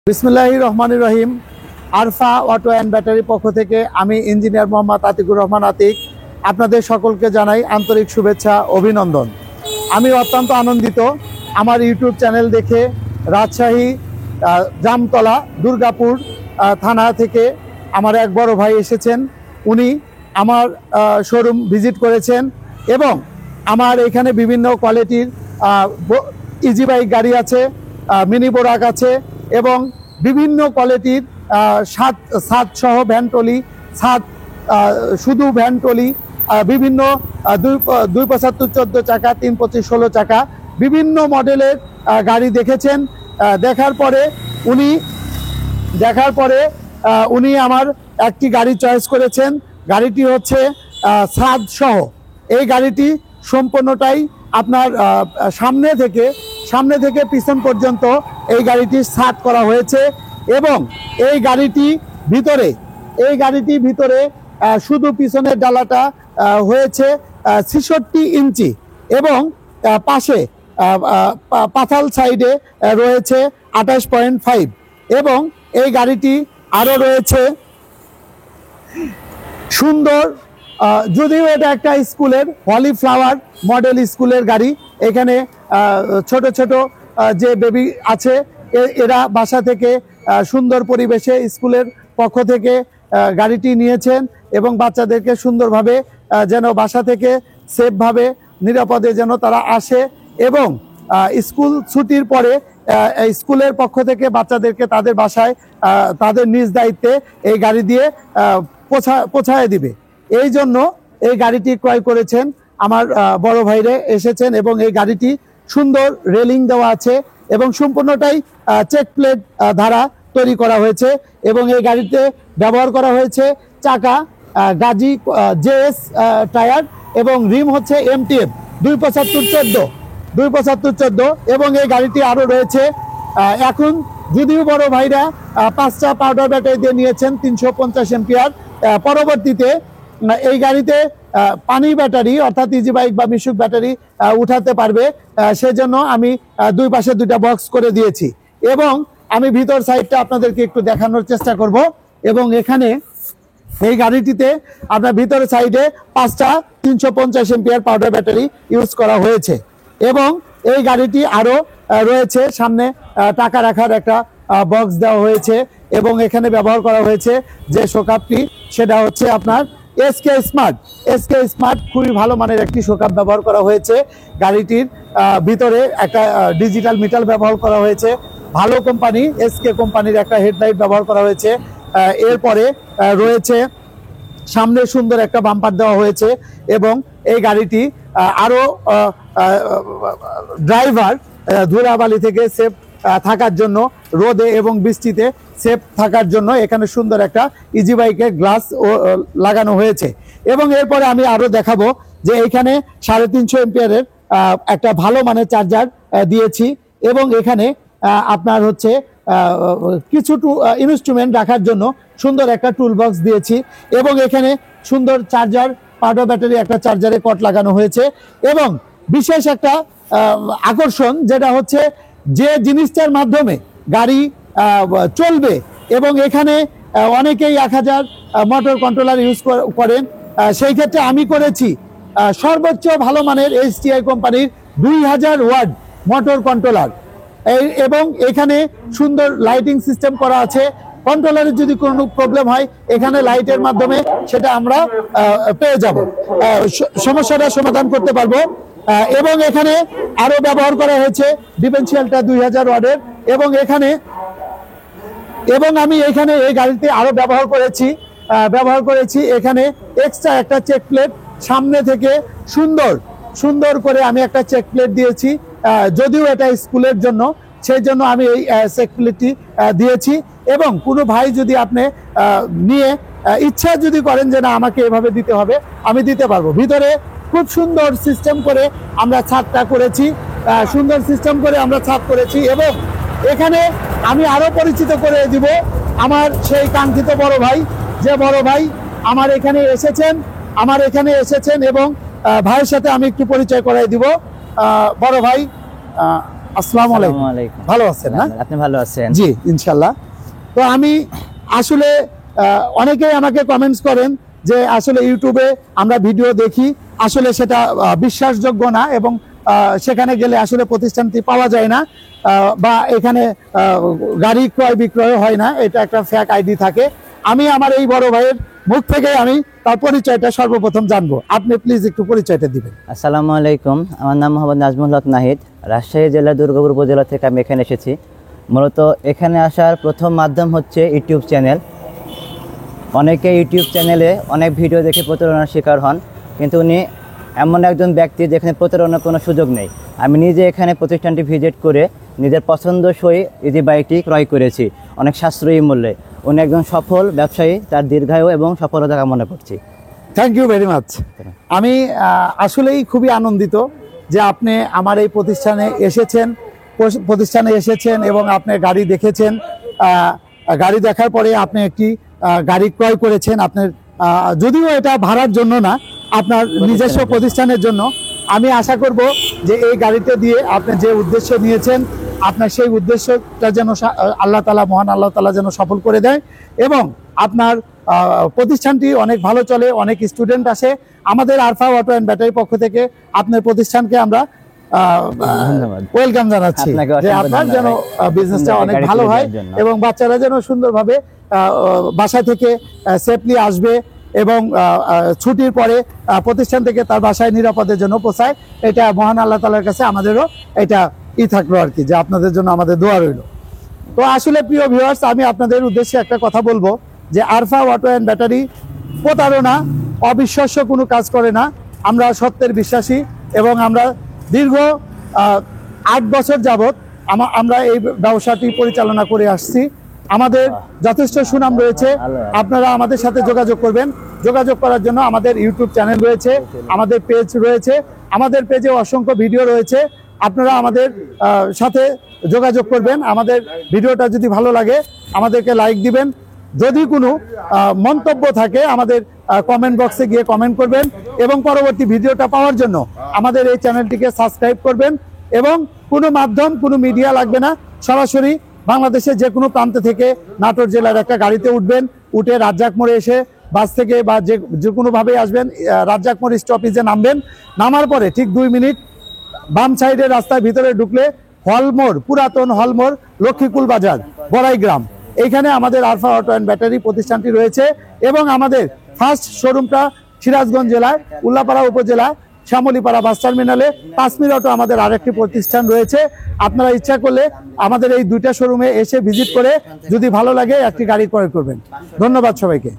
বিসমিল্লাহির রহমানির রহিম। Arfa auto and ব্যাটারির পক্ষ থেকে আমি ইঞ্জিনিয়ার মোহাম্মদ আতিকুর রহমান আতিক আপনাদের সকলকে জানাই আন্তরিক শুভেচ্ছা অভিনন্দন। আমি অত্যন্ত আনন্দিত আমার ইউটিউব চ্যানেল দেখে রাজশাহী জামতলা দুর্গাপুর থানা থেকে আমার এক বড় ভাই এসেছেন। উনি আমার শোরুম ভিজিট করেছেন এবং আমার এখানে বিভিন্ন কোয়ালিটির ইজি বাইক গাড়ি আছে, মিনি বোরাক আছে এবং বিভিন্ন কোয়ালিটির ছাদ সহ ভ্যান ট্রলি, ছাদ শুধু ভ্যান ট্রলি, বিভিন্ন 275 14 চাকা, 325 16 চাকা বিভিন্ন মডেলের গাড়ি দেখেছেন। দেখার পরে উনি আমার একটি গাড়ি চয়েস করেছেন। গাড়িটি হচ্ছে ছাদ সহ। এই গাড়িটি সম্পূর্ণটাই আপনার সামনে থেকে পিছন পর্যন্ত এই গাড়িটি ছাদ করা হয়েছে এবং এই গাড়িটি ভিতরে শুধু পিছনের ডালাটা হয়েছে 66 ইঞ্চি এবং পাশে পাতাল সাইডে রয়েছে 28.5 এবং এই গাড়িটি আরও রয়েছে সুন্দর, যদিও এটা একটা স্কুলের হলি ফ্লাওয়ার মডেল স্কুলের গাড়ি। এখানে ছোট ছোট যে বেবি আছে এরা বাসা থেকে সুন্দর পরিবেশে স্কুলের পক্ষ থেকে গাড়িটি নিয়েছেন এবং বাচ্চাদেরকে সুন্দরভাবে যেন বাসা থেকে সেফভাবে নিরাপদে যেন তারা আসে এবং স্কুল ছুটির পরে স্কুলের পক্ষ থেকে বাচ্চাদেরকে তাদের বাসায় তাদের নিজ দায়িত্বে এই গাড়ি দিয়ে পৌঁছায় দিবে। এই জন্য এই গাড়িটি ক্রয় করেছেন আমার বড় ভাইরে এসেছেন এবং এই গাড়িটি সুন্দর রেলিং দেওয়া আছে এবং সম্পূর্ণটাই চেক প্লেট দ্বারা তৈরি করা হয়েছে এবং এই গাড়িতে ব্যবহার করা হয়েছে চাকা গাজি জেএস টায়ার এবং রিম হচ্ছে এমটিএফ 275 14 এবং এই গাড়িটি আরও রয়েছে। এখন যদিও বড় ভাইরা 5টা পাউডার ব্যাটারি দিয়ে নিয়েছেন 350 এম্পিয়ার, পরবর্তীতে এই গাড়িতে পানি ব্যাটারি অর্থাৎ ইজি বাইক বা মিশুক ব্যাটারি উঠাতে পারবে, সেজন্য আমি দুই পাশে দুইটা বক্স করে দিয়েছি এবং আমি ভিতর সাইডটা আপনাদেরকে একটু দেখানোর চেষ্টা করব এবং এখানে এই গাড়িটিতে আপনার ভিতর সাইডে 5টা 350 এম্পিয়ার পাউডার ব্যাটারি ইউজ করা হয়েছে এবং এই গাড়িটি আরও রয়েছে সামনে টাকা রাখার একটা বক্স দেওয়া হয়েছে এবং এখানে ব্যবহার করা হয়েছে যে শোকাপটি সেটা হচ্ছে আপনার এসকে স্মার্ট খুবই ভালো মানের একটি শোকাপ ব্যবহার করা হয়েছে। গাড়িটির ভিতরে একটা ডিজিটাল মিটার ব্যবহার করা হয়েছে, ভালো কোম্পানি এসকে কোম্পানির একটা হেডলাইট ব্যবহার করা হয়েছে। এরপরে রয়েছে সামনে সুন্দর একটা বাম্পার দেওয়া হয়েছে এবং এই গাড়িটি আরও ড্রাইভার ধুলাবালি থেকে সেফ থাকার জন্য, রোদে এবং বৃষ্টিতে সেফ থাকার জন্য এখানে সুন্দর একটা ইজি বাইকের গ্লাস লাগানো হয়েছে এবং এরপরে আমি আরও দেখাবো যে এখানে 350 এম্পিয়ারের একটা ভালো মানের চার্জার দিয়েছি এবং এখানে আপনার হচ্ছে কিছু ইনস্ট্রুমেন্ট রাখার জন্য সুন্দর একটা টুল বক্স দিয়েছি এবং এখানে সুন্দর চার্জার পাউডার ব্যাটারি একটা চার্জারে কট লাগানো হয়েছে এবং বিশেষ একটা আকর্ষণ যেটা হচ্ছে যে জিনিসটার মাধ্যমে গাড়ি চলবে এবং এখানে অনেকেই 1000 মোটর কন্ট্রোলার ইউজ করেন, সেই ক্ষেত্রে আমি করেছি সর্বোচ্চ ভালো মানের HTI কোম্পানির 2000 ওয়াট মোটর কন্ট্রোলার এবং এখানে সুন্দর লাইটিং সিস্টেম করা আছে। কন্ট্রোলারের যদি কোনো প্রবলেম হয় এখানে লাইটের মাধ্যমে সেটা আমরা পেয়ে যাব, সমস্যাটা সমাধান করতে পারবো এবং এখানে আরো ব্যবহার করা হয়েছে ডিফারেন্সিয়ালটা 2000 ওয়াটের এবং আমি এখানে এই গাড়িতে আরো ব্যবহার করেছি এখানে এক্সট্রা একটা চেক প্লেট সামনে থেকে সুন্দর করে আমি একটা চেক প্লেট দিয়েছি, যদিও এটা স্কুলের জন্য সেই জন্য আমি এই চেক প্লেটটি দিয়েছি এবং কোনো ভাই যদি আপনি নিয়ে ইচ্ছা যদি করেন যে না আমাকে এভাবে দিতে হবে আমি দিতে পারবো। ভিতরে খুব সুন্দর সিস্টেম করে আমরা ছাদটা করেছি, এবং এখানে আমি আরো পরিচিত করে দিব আমার সেই কাঙ্ক্ষিত বড় ভাই, যে বড় ভাই আমার এখানে এসেছেন এবং ভাইয়ের সাথে আমি একটু পরিচয় করাই দিব। বড় ভাই আসসালামু আলাইকুম। ভালো আছেন না? আপনি ভালো আছেন? জি ইনশাআল্লাহ। তো আমি আসলে অনেকেই আমাকে কমেন্টস করেন যে আসলে ইউটিউবে আমরা ভিডিও দেখি, আসলে সেটা বিশ্বাসযোগ্য না এবং সেখানে গেলে আসলে প্রতিষ্ঠানটি পাওয়া যায় না, বা এখানে গাড়ি ক্রয় বিক্রয় হয় না, এটা একটা ফেক আইডি থাকে। আমি আমার এই বড় ভাইয়ের মুখ থেকে আমি তার পরিচয়টা সর্বপ্রথম জানবো। আপনি প্লিজ একটু পরিচয়টা দিবেন। আসসালামু আলাইকুম, আমার নাম মোহাম্মদ নাজমুল হক নাহিদ। রাজশাহী জেলার দুর্গাপুর উপজেলা থেকে আমি এখানে এসেছি। মূলত এখানে আসার প্রথম মাধ্যম হচ্ছে ইউটিউব চ্যানেল। অনেকে ইউটিউব চ্যানেলে অনেক ভিডিও দেখে প্রতারণার শিকার হন, কিন্তু উনি এমন একজন ব্যক্তি যেখানে প্রতারণার কোনো সুযোগ নেই। আমি নিজে এখানে প্রতিষ্ঠানটি ভিজিট করে নিজের পছন্দসই ইজি বাইকটি ক্রয় করেছি অনেক সাশ্রয়ী মূল্যে। উনি একজন সফল ব্যবসায়ী, তার দীর্ঘায়ু এবং সফলতা কামনা করছি। Thank you very much. আমি আসলেই খুবই আনন্দিত যে আপনি আমার এই প্রতিষ্ঠানে এসেছেন এবং আপনি গাড়ি দেখেছেন। গাড়ি দেখার পরে আপনি একটি গাড়ি ক্রয় করেছেন। আপনার যদিও এটা ভাড়ার জন্য না, আপনার নিজস্ব প্রতিষ্ঠানের জন্য। আমি আশা করব যে এই গাড়িটা দিয়ে আপনি যে উদ্দেশ্য নিয়েছেন, আপনার সেই উদ্দেশ্যটা যেন আল্লাহ তাআলা, মহান আল্লাহ তাআলা যেন সফল করে দেয় এবং আপনার প্রতিষ্ঠানটি অনেক ভালো চলে, অনেক স্টুডেন্ট আসে। আমাদের আরফা অটো অ্যান্ড ব্যাটারি পক্ষ থেকে আপনার প্রতিষ্ঠানকে আমরা ওয়েলকাম জানাচ্ছি যে আপনার যেন বিজনেসটা অনেক ভালো হয় এবং বাচ্চারা যেন সুন্দরভাবে বাসা থেকে সেফলি আসবে এবং ছুটির পরে প্রতিষ্ঠান থেকে তার বাসায় নিরাপদের জন্য পৌঁছায়। এটা মহান আল্লাহ তাআলার কাছে আমাদেরও এটা থাকলো আর কি, যে আপনাদের জন্য আমাদের দোয়া রইল। তো আসলে প্রিয় ভিউয়ার্স, আমি আপনাদের উদ্দেশ্যে একটা কথা বলবো যে আরফা অটো অ্যান্ড ব্যাটারি প্রতারণা, অবিশ্বাস্য কোনো কাজ করে না। আমরা সত্যের বিশ্বাসী এবং আমরা দীর্ঘ 8 বছর যাবৎ আমরা এই ব্যবসাটি পরিচালনা করে আসছি। আমাদের যথেষ্ট সুনাম রয়েছে। আপনারা আমাদের সাথে যোগাযোগ করবেন। যোগাযোগ করার জন্য আমাদের ইউটিউব চ্যানেল রয়েছে, আমাদের পেজ রয়েছে, আমাদের পেজে অসংখ্য ভিডিও রয়েছে। আপনারা আমাদের সাথে যোগাযোগ করবেন। আমাদের ভিডিওটা যদি ভালো লাগে আমাদেরকে লাইক দিবেন। যদি কোনো মন্তব্য থাকে আমাদের কমেন্ট বক্সে গিয়ে কমেন্ট করবেন এবং পরবর্তী ভিডিওটা পাওয়ার জন্য আমাদের এই চ্যানেলটিকে সাবস্ক্রাইব করবেন। এবং কোনো মাধ্যম, কোনো মিডিয়া লাগবে না, সরাসরি বাংলাদেশের যে কোনো প্রান্ত থেকে নাটোর জেলার একটা গাড়িতে উঠবেন, উঠে রাজ্জাক মোড়ে এসে বাস থেকে বা যে কোনোভাবে আসবেন, রাজ্জাক মোড় স্টপেজে নামবেন। নামার পরে ঠিক 2 মিনিট বাম সাইডের রাস্তার ভিতরে ঢুকলে হলমোড়, পুরাতন হলমোড়, লক্ষ্মীকুল বাজার, বড়াই গ্রাম, এইখানে আমাদের আরফা অটো অ্যান্ড ব্যাটারি প্রতিষ্ঠানটি রয়েছে। এবং আমাদের ফার্স্ট শোরুমটা সিরাজগঞ্জ জেলায় উল্লাপাড়া উপজেলা শ্যামলীপাড়া বাস টার্মিনালে 5 মিনিটও আমাদের আরেকটি প্রতিষ্ঠান রয়েছে। আপনারা ইচ্ছা করলে আমাদের এই 2টা শোরুমে এসে ভিজিট করে যদি ভালো লাগে একটি গাড়ি ক্রয় করবেন। ধন্যবাদ সবাইকে।